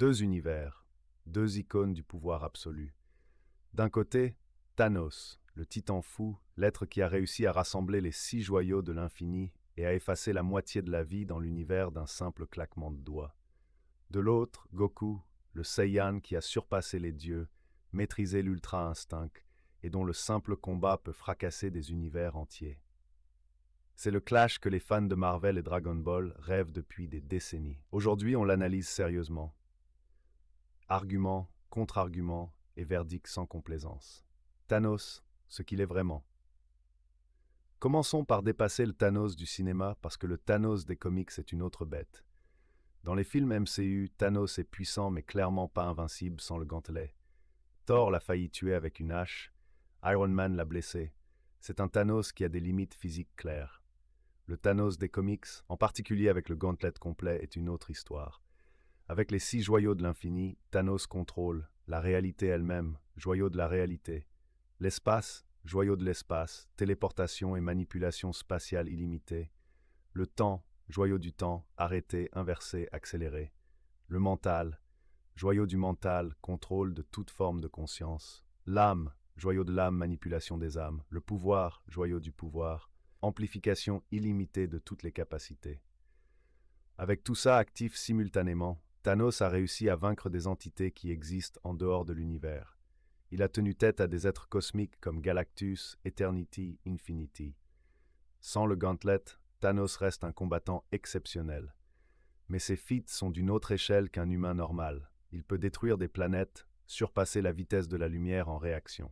Deux univers, deux icônes du pouvoir absolu. D'un côté, Thanos, le titan fou, l'être qui a réussi à rassembler les 6 joyaux de l'infini et à effacer la moitié de la vie dans l'univers d'un simple claquement de doigts. De l'autre, Goku, le Saiyan qui a surpassé les dieux, maîtrisé l'ultra-instinct et dont le simple combat peut fracasser des univers entiers. C'est le clash que les fans de Marvel et Dragon Ball rêvent depuis des décennies. Aujourd'hui, on l'analyse sérieusement. Arguments, contre-arguments et verdicts sans complaisance. Thanos, ce qu'il est vraiment. Commençons par dépasser le Thanos du cinéma parce que le Thanos des comics est une autre bête. Dans les films MCU, Thanos est puissant mais clairement pas invincible sans le gantelet. Thor l'a failli tuer avec une hache, Iron Man l'a blessé. C'est un Thanos qui a des limites physiques claires. Le Thanos des comics, en particulier avec le gantelet complet, est une autre histoire. Avec les 6 joyaux de l'infini, Thanos contrôle la réalité elle-même, joyau de la réalité. L'espace, joyau de l'espace, téléportation et manipulation spatiale illimitée. Le temps, joyau du temps, arrêté, inversé, accéléré. Le mental, joyau du mental, contrôle de toute forme de conscience. L'âme, joyau de l'âme, manipulation des âmes. Le pouvoir, joyau du pouvoir, amplification illimitée de toutes les capacités. Avec tout ça actif simultanément, Thanos a réussi à vaincre des entités qui existent en dehors de l'univers. Il a tenu tête à des êtres cosmiques comme Galactus, Eternity, Infinity. Sans le gantelet, Thanos reste un combattant exceptionnel. Mais ses feats sont d'une autre échelle qu'un humain normal. Il peut détruire des planètes, surpasser la vitesse de la lumière en réaction.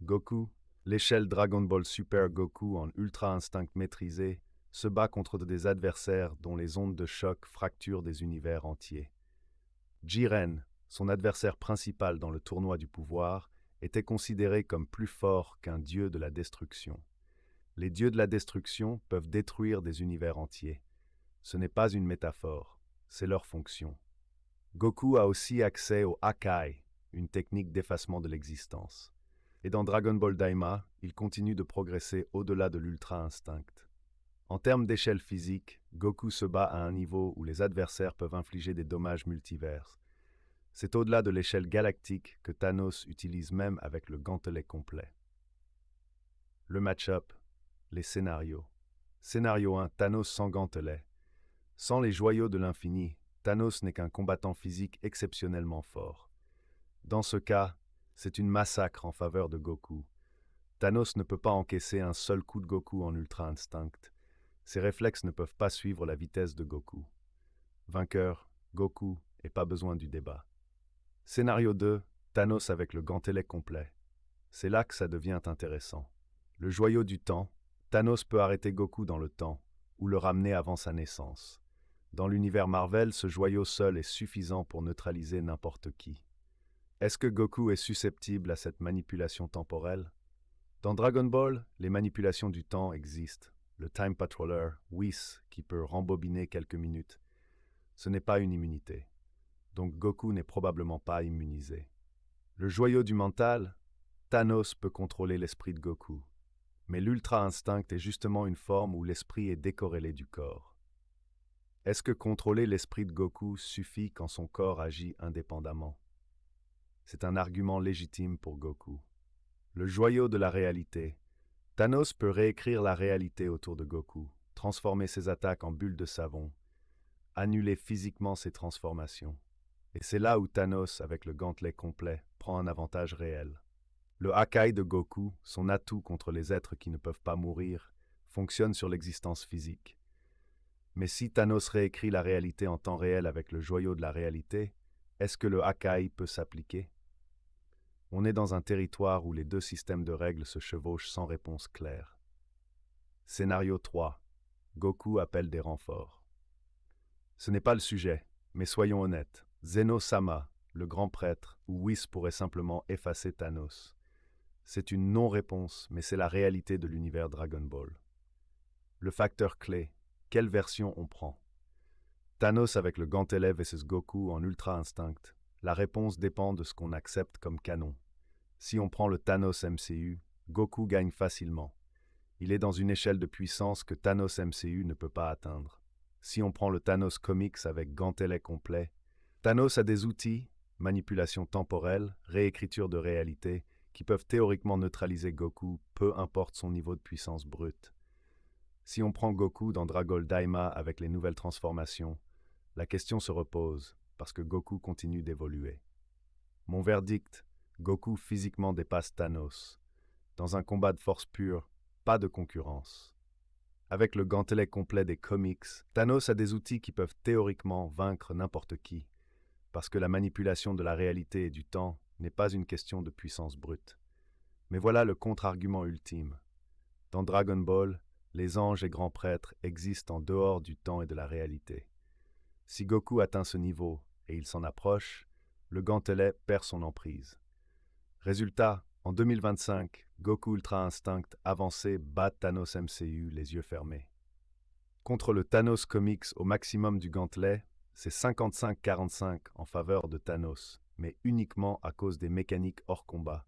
Goku, l'échelle Dragon Ball Super Goku en ultra instinct maîtrisé, se bat contre des adversaires dont les ondes de choc fracturent des univers entiers. Jiren, son adversaire principal dans le tournoi du pouvoir, était considéré comme plus fort qu'un dieu de la destruction. Les dieux de la destruction peuvent détruire des univers entiers. Ce n'est pas une métaphore, c'est leur fonction. Goku a aussi accès au Hakai, une technique d'effacement de l'existence. Et dans Dragon Ball Daima, il continue de progresser au-delà de l'ultra-instinct. En termes d'échelle physique, Goku se bat à un niveau où les adversaires peuvent infliger des dommages multivers. C'est au-delà de l'échelle galactique que Thanos utilise même avec le gantelet complet. Le match-up, les scénarios. Scénario 1, Thanos sans gantelet. Sans les joyaux de l'infini, Thanos n'est qu'un combattant physique exceptionnellement fort. Dans ce cas, c'est une massacre en faveur de Goku. Thanos ne peut pas encaisser un seul coup de Goku en ultra instinct. Ses réflexes ne peuvent pas suivre la vitesse de Goku. Vainqueur, Goku, et pas besoin du débat. Scénario 2, Thanos avec le gantelet complet. C'est là que ça devient intéressant. Le joyau du temps, Thanos peut arrêter Goku dans le temps, ou le ramener avant sa naissance. Dans l'univers Marvel, ce joyau seul est suffisant pour neutraliser n'importe qui. Est-ce que Goku est susceptible à cette manipulation temporelle? Dans Dragon Ball, les manipulations du temps existent. Le Time Patroller, Whis, qui peut rembobiner quelques minutes. Ce n'est pas une immunité. Donc Goku n'est probablement pas immunisé. Le joyau du mental, Thanos peut contrôler l'esprit de Goku. Mais l'ultra-instinct est justement une forme où l'esprit est décorrélé du corps. Est-ce que contrôler l'esprit de Goku suffit quand son corps agit indépendamment? C'est un argument légitime pour Goku. Le joyau de la réalité. Thanos peut réécrire la réalité autour de Goku, transformer ses attaques en bulles de savon, annuler physiquement ses transformations. Et c'est là où Thanos, avec le gantelet complet, prend un avantage réel. Le Hakai de Goku, son atout contre les êtres qui ne peuvent pas mourir, fonctionne sur l'existence physique. Mais si Thanos réécrit la réalité en temps réel avec le joyau de la réalité, est-ce que le Hakai peut s'appliquer? On est dans un territoire où les deux systèmes de règles se chevauchent sans réponse claire. Scénario 3. Goku appelle des renforts. Ce n'est pas le sujet, mais soyons honnêtes. Zeno-sama, le grand prêtre, ou Whis pourrait simplement effacer Thanos. C'est une non-réponse, mais c'est la réalité de l'univers Dragon Ball. Le facteur clé, quelle version on prend? Thanos avec le gantelet vs Goku en ultra instinct. La réponse dépend de ce qu'on accepte comme canon. Si on prend le Thanos MCU, Goku gagne facilement. Il est dans une échelle de puissance que Thanos MCU ne peut pas atteindre. Si on prend le Thanos Comics avec gantelet complet, Thanos a des outils, manipulation temporelle, réécriture de réalité, qui peuvent théoriquement neutraliser Goku, peu importe son niveau de puissance brute. Si on prend Goku dans Dragon Daima avec les nouvelles transformations, la question se repose, parce que Goku continue d'évoluer. Mon verdict, Goku physiquement dépasse Thanos. Dans un combat de force pure, pas de concurrence. Avec le gantelet complet des comics, Thanos a des outils qui peuvent théoriquement vaincre n'importe qui, parce que la manipulation de la réalité et du temps n'est pas une question de puissance brute. Mais voilà le contre-argument ultime. Dans Dragon Ball, les anges et grands prêtres existent en dehors du temps et de la réalité. Si Goku atteint ce niveau, et il s'en approche, le gantelet perd son emprise. Résultat, en 2025, Goku Ultra Instinct avancé bat Thanos MCU les yeux fermés. Contre le Thanos Comics au maximum du gantelet, c'est 55-45 en faveur de Thanos, mais uniquement à cause des mécaniques hors combat.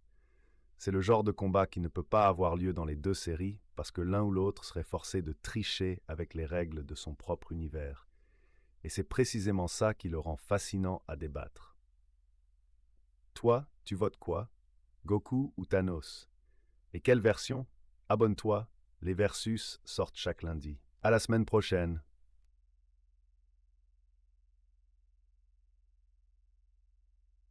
C'est le genre de combat qui ne peut pas avoir lieu dans les deux séries parce que l'un ou l'autre serait forcé de tricher avec les règles de son propre univers. Et c'est précisément ça qui le rend fascinant à débattre. Toi, tu votes quoi? Goku ou Thanos? Et quelle version? Abonne-toi, les versus sortent chaque lundi. À la semaine prochaine.